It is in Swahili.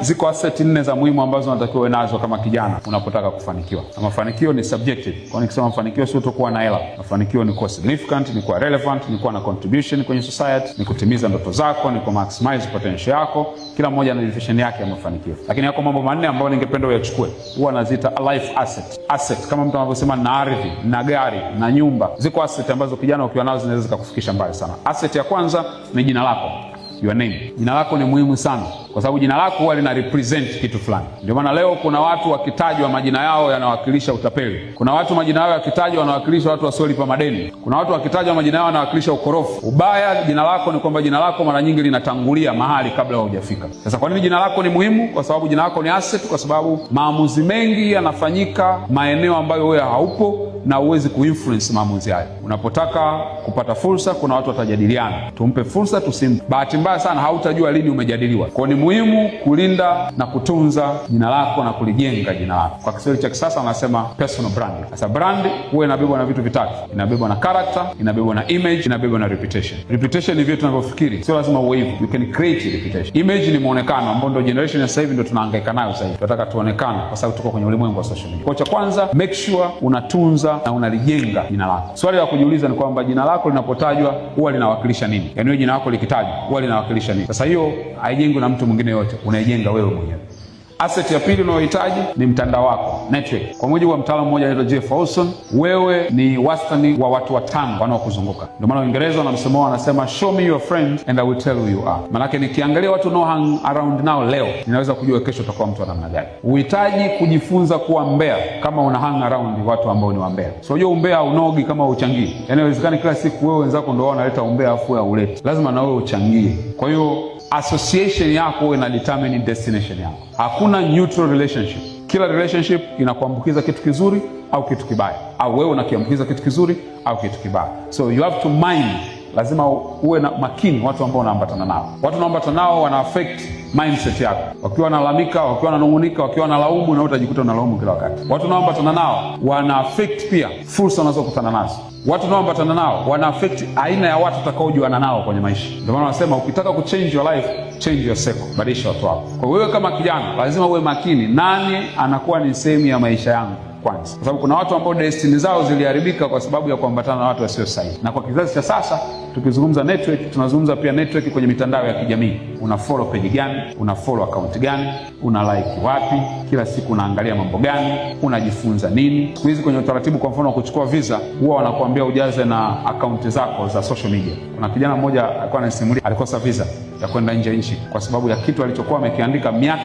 ziko asset 4 za muhimu ambazo unatakiwa uwe nazo kama kijana unapotaka kufanikiwa. Na mafanikio ni subjective. Kwa nikisema mafanikio sio tu kuwa na hela. Mafanikio ni kuwa significant, ni kuwa relevant, ni kuwa na contribution kwenye society, ni kutimiza ndoto zako, ni ku maximize potential yako. Kila mmoja ana definition yake ya mafanikio. Lakini yako mambo 4 ambayo ningependa uyachukue. Huwa naziita a life asset. Asset kama mtu anavyosema na ardhi, na gari, na nyumba. Ziko asset ambazo kijana ukiwa nazo zinaweza zikakufikisha mbali sana. Asset ya kwanza ni jina lako. Your name. Jina lako ni muhimu sana kwa sababu jina lako huwa lina represent kitu fulani. Ndio maana leo kuna watu wakitajwa majina yao yanawakilisha utapeli. Kuna watu majina yao yakitajwa wanawakilisha watu wasiolipa madeni. Kuna watu wakitajwa majina yao yanawakilisha ukorofu. Ubaya jina lako ni kwamba jina lako mara nyingi linatangulia mahali kabla hujafika. Sasa kwa nini jina lako ni muhimu? Kwa sababu jina lako ni asset, kwa sababu maamuzi mengi yanafanyika maeneo ambayo wewe haupo na uwezi kuinfluence maamuzi hayo. Unapotaka kupata fursa, kuna watu watajadiliana. Tumpe fursa, tusimpe. Bahati mbaya sana hautajua lini umejadiliwa. Kwa ni muhimu kulinda na kutunza jina lako na kulijenga jina lako. Kwa Kiswahili cha kisasa wanasema personal brand. Sasa brand huwa inabebwa na vitu vitatu. Inabebwa na character, inabebwa na image, inabebwa na reputation. Reputation ni vitu tunavyofikiri. Sio lazima uwe hivyo. You can create reputation. Image ni muonekano ambao ndio generation ya sasa hivi ndio tunahangaika nayo sasa hivi. Tunataka tuonekane kwa sababu tuko kwenye ulimwengu wa social media. Kwa cha kwanza, make sure unatunza na unalijenga jina lako. Swali la kujiuliza ni kwamba jina lako linapotajwa huwa linawakilisha nini? Yaani wewe jina lako likitajwa huwa linawakilisha nini? Sasa hiyo haijengwi na mtu mwingine yote, unaijenga wewe mwenyewe. Asset ya pili unayohitaji ni mtandao wako, network. Kwa mujibu wa mtaalamu mmoja anaitwa Jeff Olson, wewe ni wastani wa watu 5 wanaokuzunguka. Ndio maana Uingereza na msemo wanasema show me your friend and I will tell you you are. Maana yake nikiangalia watu no hang around nao leo, ninaweza kujua kesho utakuwa mtu wa namna gani. Uhitaji kujifunza kuwa mbea kama una hang around watu ambao ni wambea. So unajua umbea unogi kama uchangii. Yaani inawezekana kila siku wewe wenzako ndio wanaleta umbea afu wewe ulete. Lazima na wewe uchangie. Kwa hiyo association yako ina determine destination yako. Hakuna neutral relationship. Kila relationship inakuambukiza kitu kizuri au kitu kibaya, au wewe unakiambukiza kitu kizuri au kitu kibaya. So you have to mind, lazima uwe na makini watu ambao unaambatana nao. Watu unaambatana nao wana affect mindset yako. Wakiwa wanalalamika, wakiwa wananungunika, wakiwa wanalaumu, na utajikuta unalaumu kila wakati. Watu unaoambatana nao wana affect pia fursa unazokutana nazo. Watu unaoambatana nao wana affect aina ya watu utakaojuana nao kwenye maisha. Ndio maana wanasema ukitaka kuchange your life, change your circle, badilisha watu wako. Kwa wewe kama kijana lazima uwe makini, nani anakuwa ni sehemu ya maisha yangu kwanza. Kwa sababu kuna watu ambao destiny zao ziliharibika kwa sababu ya kuambatana na watu wasio sahihi. Na kwa kizazi cha sasa tukizungumza network, tunazungumza pia network kwenye mitandao ya kijamii. Una follow page gani? Una follow account gani? Una like wapi? Kila siku unaangalia mambo gani? Unajifunza nini? Siku hizi kwenye utaratibu kwa mfano wa kuchukua visa, huwa wanakuambia ujaze na account zako za social media. Kuna kijana mmoja alikuwa anasimulia alikosa visa ya kwenda nje ya nchi kwa sababu ya kitu alichokuwa amekiandika miaka